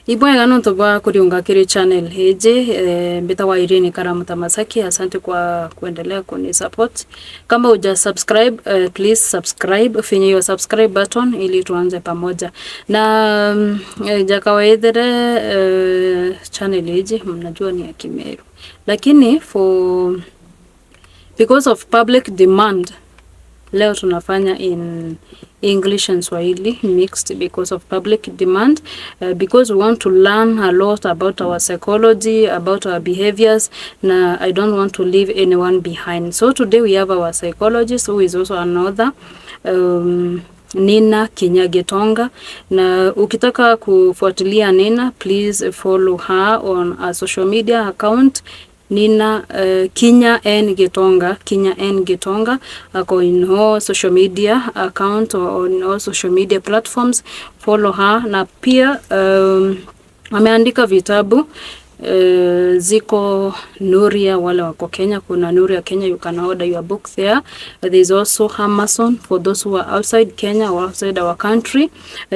Ibwega nonto bwa kuriunga kiri channel heje mbita wa Irene Karamuta Masaki. Asante kwa kuendelea kuni support. Kama uja subscribe, please subscribe, finya hiyo subscribe button ili tuanze pamoja. Na jakawaidhere channel heje mnajua ni ya Kimeru. Lakini because of public demand leo tunafanya in English and Swahili mixed because of public demand, because we want to learn a lot about our psychology, about our behaviors, na I don't want to leave anyone behind. So today we have our psychologist who is also another Nina Kinya Gitonga, na ukitaka kufuatilia Nina, please follow her on a social media account Nina Kinya Gitonga, ako in all social media account or on all social media platforms. Follow her, na pia ameandika vitabu ziko Nuria, wale wako Kenya, kuna Nuria Kenya, you can order your book there. There is also Amazon for those who are outside Kenya or outside our country,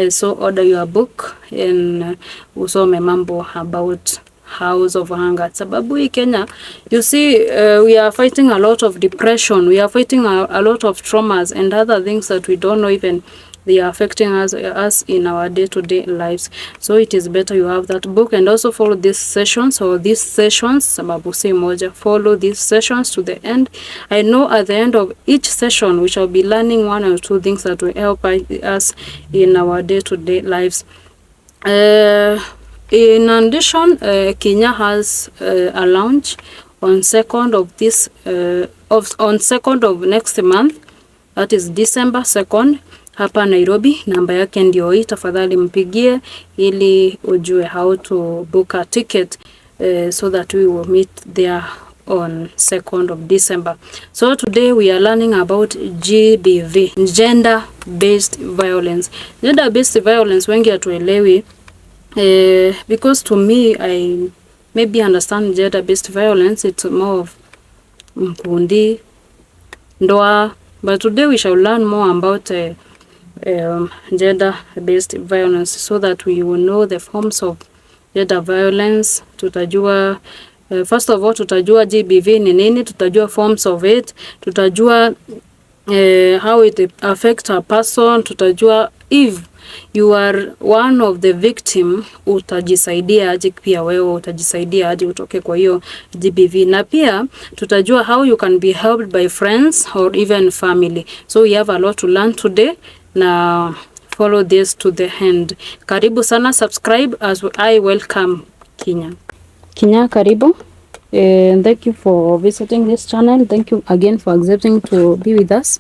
so order your book and usome mambo about House of Hunger. Sababu hii Kenya, you see, we are fighting a lot of depression, we are fighting a lot of traumas and other things that we don't know even they are affecting us in our day-to-day lives. So it is better you have that book, and also follow these sessions, sababu si moja, follow these sessions to the end. I know at the end of each session we shall be learning one or two things that will help us in our day-to-day lives. In addition, Kenya has a launch on 2nd of next month, that is December 2nd, hapa Nairobi. Namba yake ndio hii, tafadhali mpigie ili ujue how to book a ticket, so that we will meet there on 2nd of December. So today we are learning about GBV, gender based violence. Gender based violence wengi hatuelewi. Because to me, I maybe understand gender-based violence, it's more of mkundi, ndoa, but today we shall learn more about gender-based violence, so that we will know the forms of gender violence. Tutajua, first of all, tutajua GBV ni nini, tutajua forms of it, tutajua how it affects a person, tutajua if you are one of the victim, utajisaidia aje, pia wewe utajisaidia aje utoke kwa hiyo GBV, na pia tutajua how you can be helped by friends or even family. So we have a lot to learn today, na follow this to the end. Karibu sana, subscribe as I welcome Kinya. Kinya, karibu. Thank you for visiting this channel. Thank you again for accepting to be with us.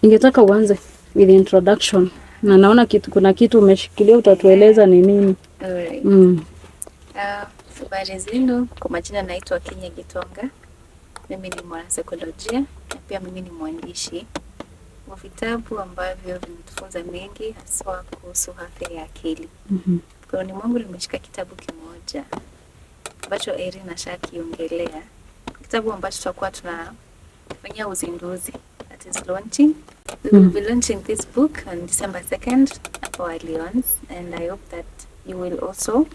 Ningetaka uanze with the introduction. Na naona kuna kitu umeshikilia, utatueleza ni nini? Alright. Habari zenu, kwa majina naitwa Kinya Gitonga. Mimi ni mwanasaikolojia na pia mimi ni mwandishi wa vitabu ambavyo vinatufunza mengi haswa kuhusu afya ya akili. Kwa mwangu nimeshika kitabu kimoja ambacho Irene na Masaki ongelea. Kitabu ambacho tutakuwa tunafanyia uzinduzi, that is launching. We will be launching this book on December 2nd at our Alliance, and I hope that you will also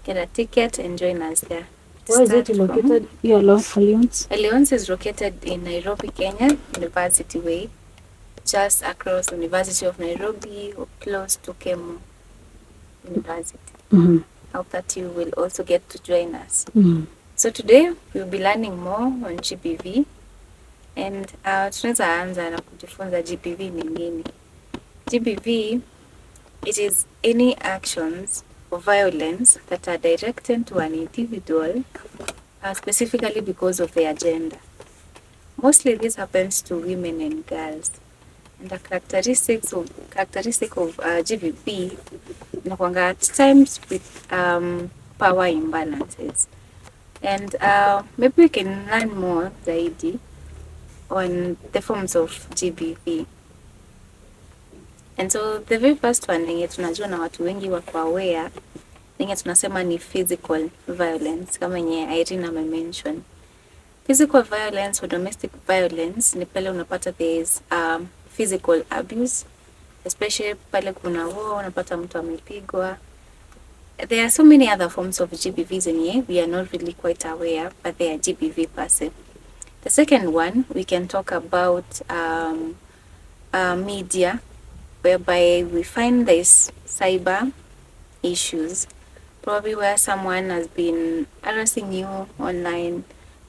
get a ticket and join us there. Where is it located? Your Alliance? Alliance is located in Nairobi, Kenya, University Way, just across the University of Nairobi or close to Kemu University. I hope that you will also get to join us. So today we'll be learning more on GBV. And tunaweza anza na kujifunza GBV ni nini. GBV, it is any actions of violence that are directed to an individual, specifically because of their gender. Mostly this happens to women and girls. And the characteristic of GBV inakuanga at times with power imbalances. And maybe we can learn more zaidi on the forms of GBV. And so the very first one yenye tunajua na watu wengi wako aware, yenye tunasema ni physical violence, kama yenye Irene ame-mention. Physical violence or domestic violence ni pale unapata there is physical abuse, especially pale kuna war, unapata mtu amepigwa, there are so many other forms of GBVs in here. We are not really quite aware, but they are GBV per se. The second one, we can talk about media, whereby we find this cyber issues, probably where someone has been harassing you online,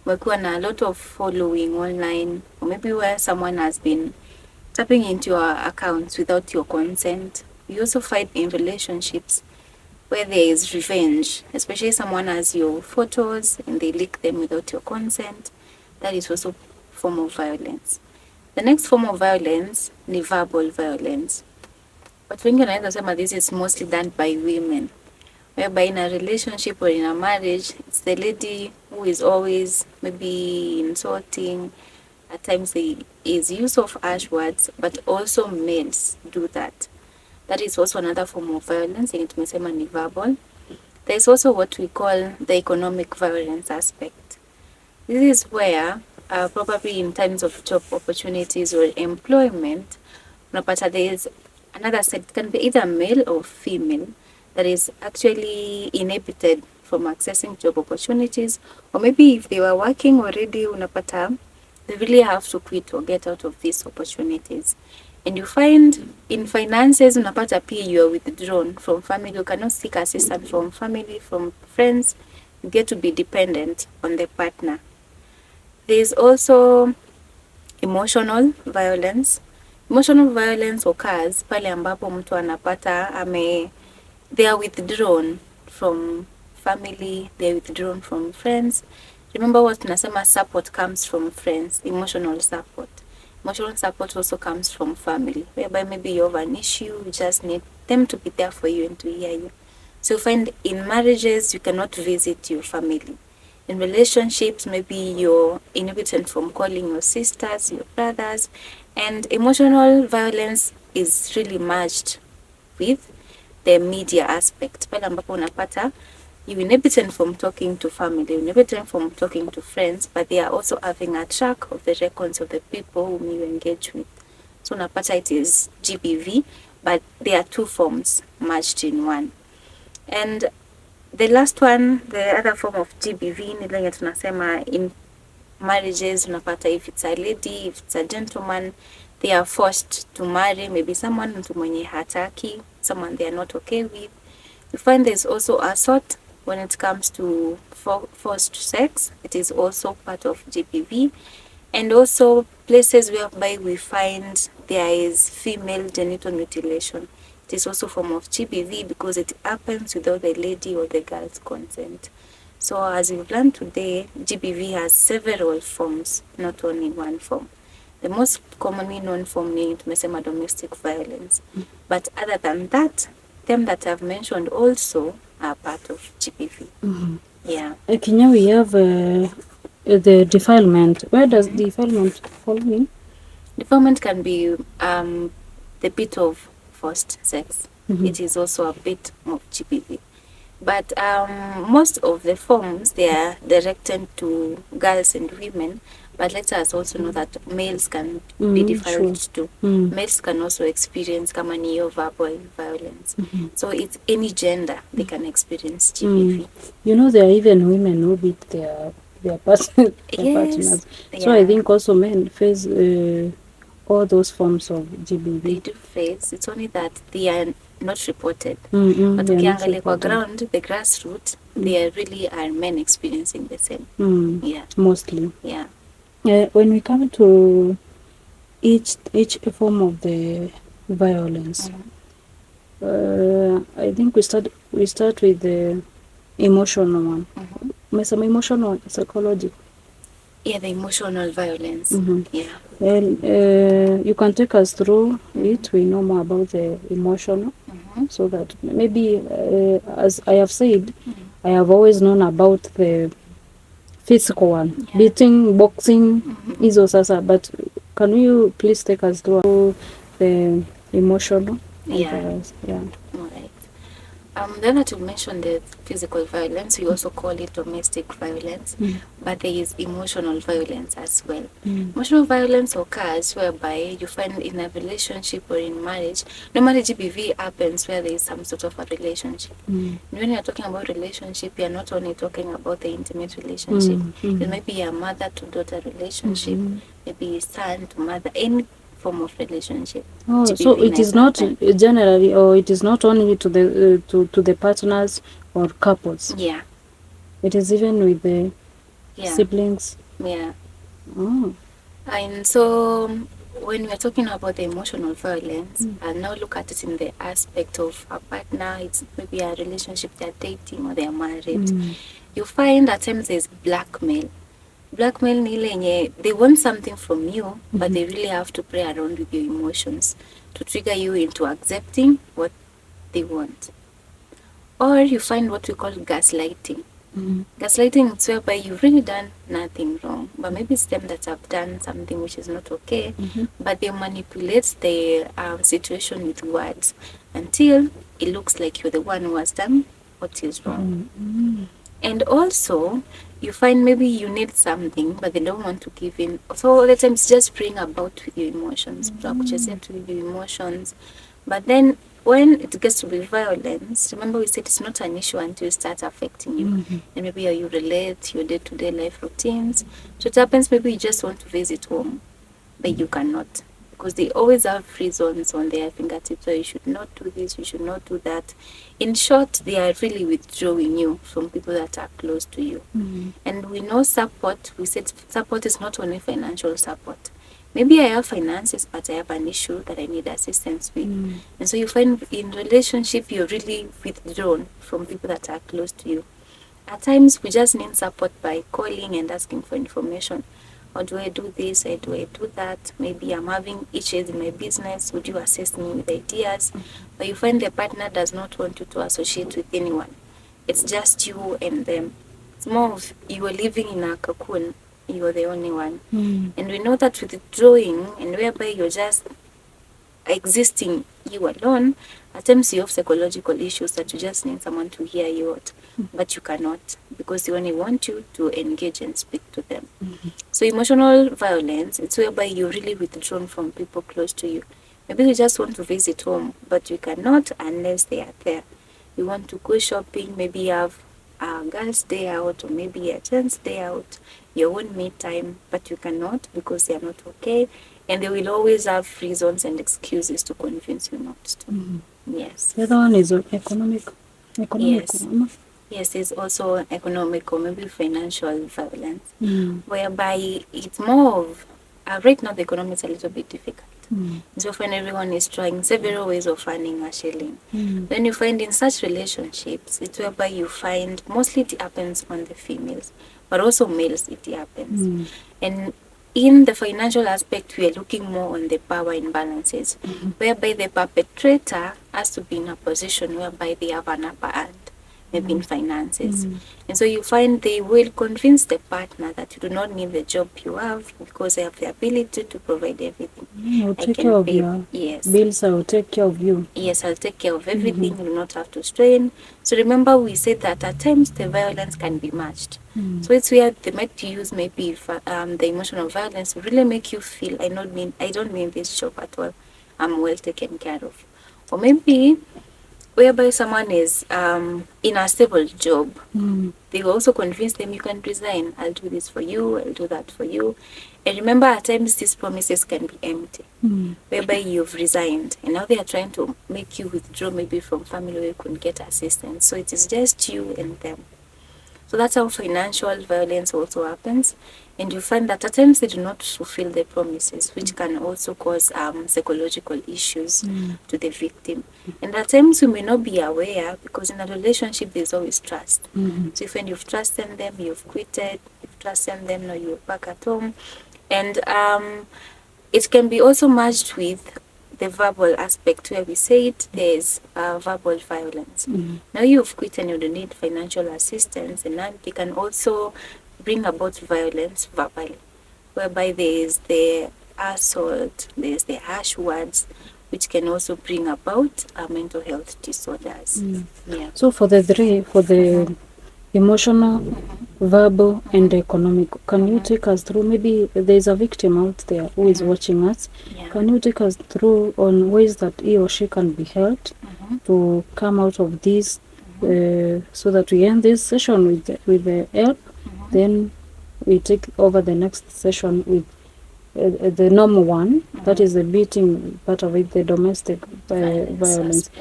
umekuwa na a lot of following online, or maybe where someone has been tapping into your accounts without your consent. We also find in relationships where there is revenge, especially someone has your photos and they leak them without your consent. That is also a form of violence. The next form of violence ni verbal violence. Watu wengi wanaweza sema this is mostly done by women, whereby in a relationship or in a marriage, it's the lady who is always maybe insulting. At times there is use of harsh words, but also males do that. That is also another form of violence, yenye tumesema ni verbal. There is also what we call the economic violence aspect. This is where probably in terms of job opportunities or employment, unapata there is another set, it can be either male or female, that is actually inhibited from accessing job opportunities, or maybe if they were working already, unapata they really have to quit or get out of these opportunities. And you find in finances, unapata pia you are withdrawn from family. You cannot seek assistance from family, from friends. You get to be dependent on the partner. There is also emotional violence. Emotional violence occurs pale ambapo mtu anapata they are withdrawn from family, they are withdrawn from friends. Remember what tunasema, support comes from friends, emotional support. Emotional support also comes from family, whereby maybe you have an issue, you just need them to be there for you and to hear you. So you find in marriages, you cannot visit your family. In relationships, maybe you're inhibited from calling your sisters, your brothers, and emotional violence is really merged with the media aspect. Pale ambapo unapata you inhibited from talking to family, you inhibited from talking to friends, but they are also having a track of the records of the people whom you engage with. So unapata it is GBV, but there are two forms merged in one. And the last one, the other form of GBV, ni lenye tunasema in marriages, unapata if it's a lady, if it's a gentleman, they are forced to marry maybe someone mtu mwenye hataki, someone they are not okay with. You find there's also assault when it comes to forced sex. It is also part of GBV. And also places whereby we find there is female genital mutilation. It is also a form of GBV because it happens without the lady or the girl's consent. So as we've learned today, GBV has several forms, not only one form. The most commonly known form ni tumesema domestic violence. But other than that, them that I've mentioned also are part of GBV. Mm-hmm. Yeah. Kinya, we have the defilement. Where does defilement fall in? Defilement can be the bit of forced sex. Mm-hmm. It is also a bit of GBV. But most of the forms, they are directed to girls and women. But let us also know that males can be defiled too. Males can also experience kama ni hiyo verbal violence. So it's any gender they can experience GBV. You know, there are even women who beat their partners. Yes. So I think also men face all those forms of GBV. They do face. It's only that they are not reported. But ukiangalia kwa ground, the grassroots, they really are men experiencing the same. Yeah. Mostly. Yeah. When we come to each form of the violence, I think we start with the emotional one. Some emotional psychology. Yeah, the emotional violence. Yeah. Well, you can take us through it. We know more about the emotional, so that maybe, as I have said, I have always known about the physical one, beating, boxing, hizo sasa. But can you please take us through the emotional? Yeah. Yeah. All right. Then that you mentioned the physical violence, we also call it domestic violence, but there is emotional violence as well. Emotional violence occurs whereby you find in a relationship or in marriage, normally GBV happens where there is some sort of a relationship. And when you're talking about relationship, you're not only talking about the intimate relationship. It might be a mother to daughter relationship, maybe son to mother, any form of relationship. Oh, GBV so it is not happen. generally, or it is not only to the to the partners or couples. Yeah. It is even with the Yeah. siblings. Yeah. Oh. And so when we're talking about the emotional violence, I'll now look at it in the aspect of a partner. It's maybe a relationship, they're dating or they're married. You find at times there's blackmail. Blackmail ni ile yenye they want something from you, but they really have to play around with your emotions to trigger you into accepting what they want. Or you find what we call gaslighting. Gaslighting is whereby you've really done nothing wrong, but maybe it's them that have done something which is not okay, but they manipulate the situation with words until it looks like you're the one who has done what is wrong. And also, you find maybe you need something, but they don't want to give in. So all the time it's just bring about with your emotions, with your emotions. But then when it gets to be violence, remember we said it's not an issue until it starts affecting you. And maybe how you relate, your day-to-day life routines. So it happens maybe you just want to visit home, but you cannot. Because they always have free zones on their fingertips where you should not do this, you should not do that. In short, they are really withdrawing you from people that are close to you. And we know support, we said support is not only financial support. Maybe I have finances, but I have an issue that I need assistance with. And so you find in relationship, you're really withdrawn from people that are close to you. At times, we just need support by calling and asking for information. Or do I do this? Or do I do that? Maybe I'm having issues in my business. Would you assist me with ideas? But you find the partner does not want you to associate with anyone. It's just you and them. It's more of you are living in a cocoon. You are the only one. And we know that withdrawing and whereby you're just existing you alone, at times you have psychological issues that you just need someone to hear you out, but you cannot because they only want you to engage and speak to them. So emotional violence, it's whereby you're really withdrawn from people close to you. Maybe you just want to visit home, but you cannot unless they are there. You want to go shopping, maybe you have a girl's day out or maybe a gent's day out, your own me time, but you cannot because they are not okay. And they will always have reasons and excuses to convince you not to. Yes. The other one is economic. Yes. Yes, there's also economic or maybe financial violence, whereby it's more of, right now the economy is a little bit difficult. So often everyone is trying several ways of earning a shilling. Then you find in such relationships, it's whereby you find, mostly it happens on the females, but also males it happens. And in the financial aspect, we are looking more on the power imbalances, whereby the perpetrator has to be in a position whereby they have an upper hand, maybe in finances. And so you find they will convince the partner that you do not need the job you have because they have the ability to provide everything. I'll take care of your bills, I will take care of you. Yes, I'll take care of everything. You will not have to strain. So remember we said that at times the violence can be matched. So it's where they might use maybe the emotional violence to really make you feel I don't need this job at all. I'm well taken care of. Or maybe whereby someone is in a stable job, they will also convince them you can resign. I'll do this for you, I'll do that for you. And remember, at times these promises can be empty, whereby you've resigned and now they are trying to make you withdraw maybe from family where you couldn't get assistance. So it is just you and them. So that's how financial violence also happens. And you find that at times they do not fulfill their promises, which can also cause psychological issues to the victim. And at times we may not be aware because in a relationship there's always trust. So if when you've trusted them, you've quitted, you've trusted them, now you're back at home. And it can be also merged with the verbal aspect where we said there's verbal violence. Now you've quit and you don't need financial assistance, and now they can also bring about violence verbally, whereby there's the assault, there's the harsh words, which can also bring about mental health disorders. Yeah. So for the three, for the emotional, verbal, and economic, can you take us through? Maybe there's a victim out there who is watching us. Yeah. Can you take us through on ways that he or she can be helped to come out of this, so that we end this session with the help, then we take over the next session with the normal one, that is the beating part of it, the domestic violence.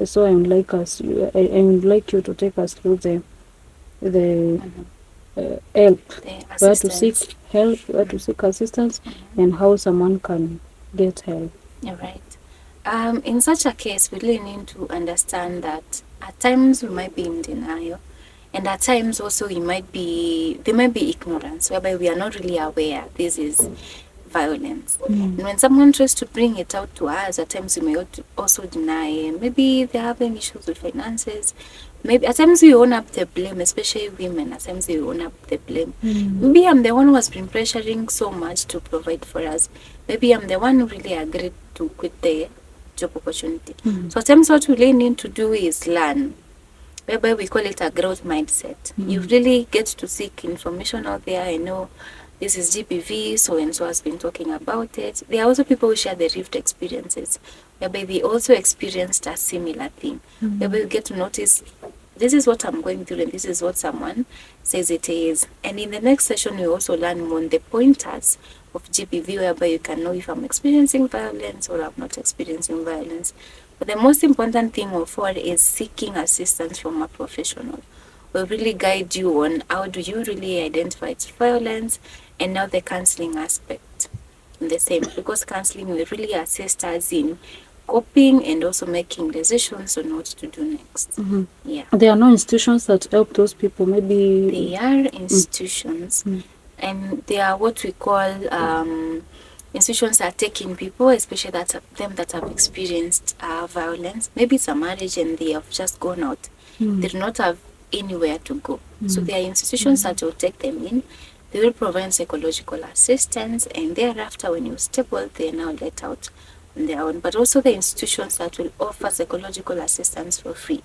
So I would like I would like you to take us through the help, where to seek help, where to seek assistance, and how someone can get help. All right. In such a case, we really need to understand that at times we might be in denial, and at times also there might be ignorance, whereby we are not really aware this is violence. And when someone tries to bring it out to us, at times we may also deny, and maybe they're having issues with finances. Maybe at times we own up the blame, especially women. At times we own up the blame. Maybe I'm the one who has been pressuring so much to provide for us. Maybe I'm the one who really agreed to quit the job opportunity. So at times what we really need to do is learn, whereby we call it a growth mindset. You really get to seek information out there. I know this is GBV, so and so has been talking about it. There are also people who share their lived experiences, whereby they also experienced a similar thing. Whereby you get to notice, this is what I'm going through and this is what someone says it is. And in the next session, we also learn more on the pointers of GBV, whereby you can know if I'm experiencing violence or I'm not experiencing violence. But the most important thing of all is seeking assistance from a professional. Will really guide you on how do you really identify its violence, and now the counseling aspect in the same, because counseling will really assist us in coping and also making decisions on what to do next. Yeah. There are no institutions that help those people, maybe? They are institutions, and they are what we call institutions that take in people, especially them that have experienced violence. Maybe it's a marriage and they have just gone out. They do not have anywhere to go. So there are institutions that will take them in. They will provide psychological assistance, and thereafter, when you're stable, they are now let out on their own. But also the institutions that will offer psychological assistance for free.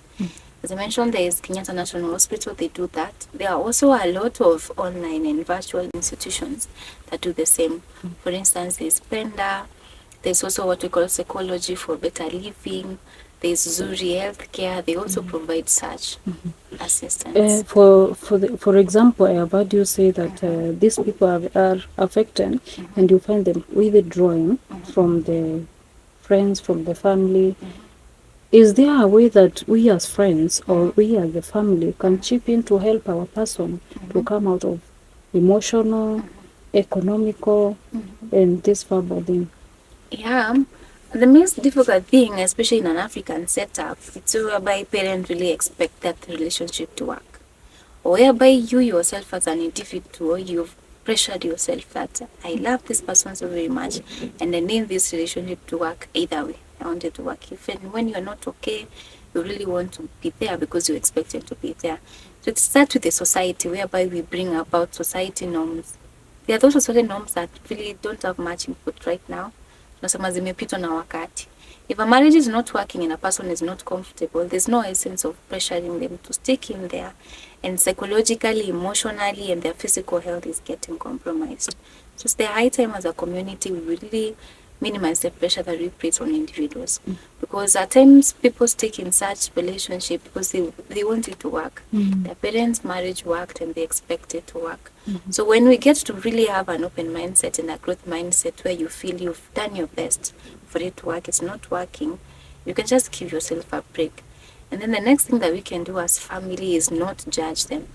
As I mentioned, there is Kenyatta National Hospital, they do that. There are also a lot of online and virtual institutions that do the same. For instance, there's Penda, there's also what we call Psychology for Better Living, there's Zuri Healthcare, they also provide such assistance. For example, I have heard you say that these people are affected, and you find them withdrawing from the friends, from the family. Is there a way that we as friends or we as the family can chip in to help our person to come out of emotional, economical, and this verbal thing? Yeah. The most difficult thing, especially in an African setup, it's whereby parents really expect that relationship to work. Or whereby you yourself as an individual, you've pressured yourself that I love this person so very much and I need this relationship to work either way. I want it to work. Even when you're not okay, you really want to be there because you expect it to be there. So it starts with the society, whereby we bring about society norms. There are those society norms that really don't have much input right now. Nasema zimepitwa na wakati. If a marriage is not working and a person is not comfortable, there's no essence of pressuring them to stick in there. And psychologically, emotionally, and their physical health is getting compromised. So it's the high time as a community we really minimize the pressure that we place on individuals. Because at times people stick in such relationship because they want it to work. Their parents' marriage worked and they expect it to work. So when we get to really have an open mindset and a growth mindset where you feel you've done your best for it to work, it's not working, you can just give yourself a break. And then the next thing that we can do as family is not judge them.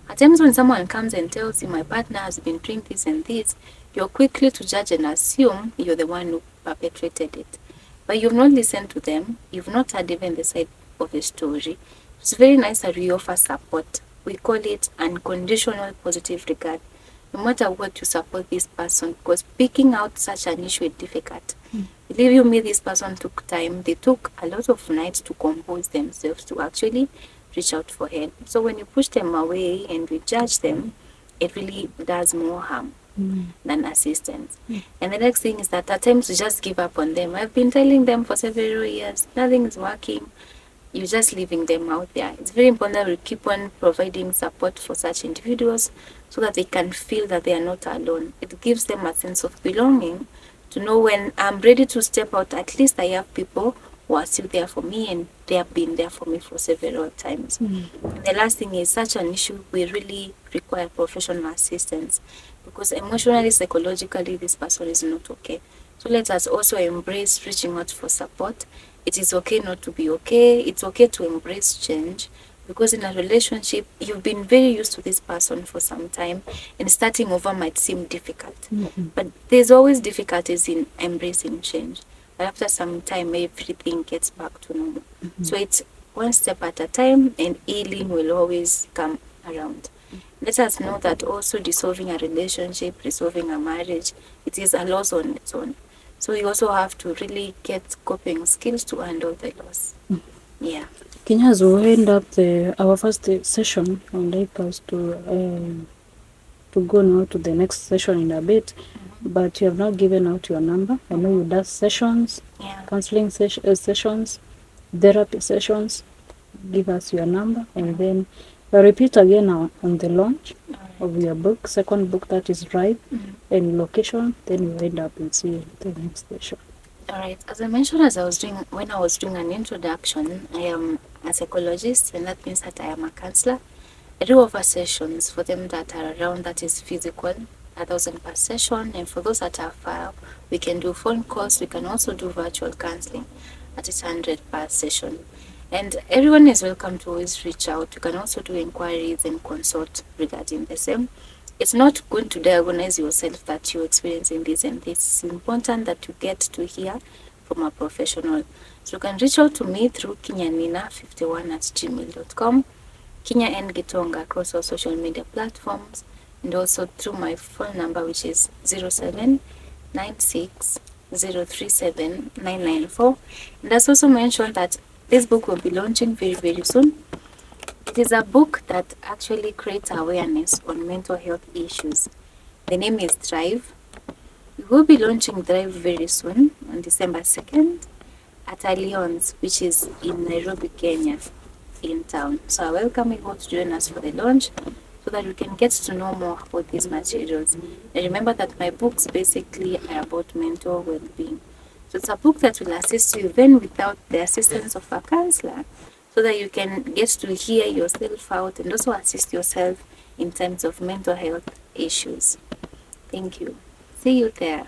At times when someone comes and tells you, my partner has been doing this and this, you're quickly to judge and assume you're the one who perpetrated it. But you've not listened to them. You've not heard even the side of the story. It's very nice that we offer support. We call it unconditional positive regard. No matter what, you support this person, because picking out such an issue is difficult. Believe you me, this person took time. They took a lot of nights to compose themselves to actually reach out for help. So when you push them away and we judge them, it really does more harm. than assistance. And the next thing is that at times we just give up on them. I've been telling them for several years, nothing is working. You're just leaving them out there. It's very important that we keep on providing support for such individuals so that they can feel that they are not alone. It gives them a sense of belonging to know when I'm ready to step out, at least I have people who are still there for me, and they have been there for me for several times. The last thing is, such an issue, we really require professional assistance, because emotionally, psychologically, this person is not okay. So let us also embrace reaching out for support. It is okay not to be okay. It's okay to embrace change, because in a relationship, you've been very used to this person for some time, and starting over might seem difficult. But there's always difficulties in embracing change. But after some time, everything gets back to normal. So it's one step at a time, and healing will always come around. Let us know that also dissolving a relationship, dissolving a marriage, it is a loss on its own. So you also have to really get coping skills to handle the loss. Yeah. Kinya, as we end up our first session, I would like us to go now to the next session in a bit. But you have not given out your number. I know you do sessions, counseling sessions, therapy sessions. Give us your number, and then repeat again on the launch of your book, second book, that is Ripe, and location. Then we end up and see the next session. All right. As I mentioned, when I was doing an introduction, I am a psychologist, and that means that I am a counselor. I do offer sessions for them that are around, that is physical, 1,000 per session, and for those that are far, we can do phone calls. We can also do virtual counseling at 100 per session. And everyone is welcome to always reach out. You can also do inquiries and consult regarding the same. It's not going to diagnose yourself that you're experiencing this and this. It's important that you get to hear from a professional. So you can reach out to me through kinyanina51@gmail.com, Kinya and Gitonga across all social media platforms, and also through my phone number, which is 0796037994. And as also mentioned that this book will be launching very, very soon. It is a book that actually creates awareness on mental health issues. The name is Thrive. We will be launching Thrive very soon on December 2nd at Allianz, which is in Nairobi, Kenya, in town. So I welcome you all to join us for the launch so that we can get to know more about these materials. And remember that my books basically are about mental well-being. So it's a book that will assist you even without the assistance of a counselor, so that you can get to hear yourself out and also assist yourself in terms of mental health issues. Thank you. See you there.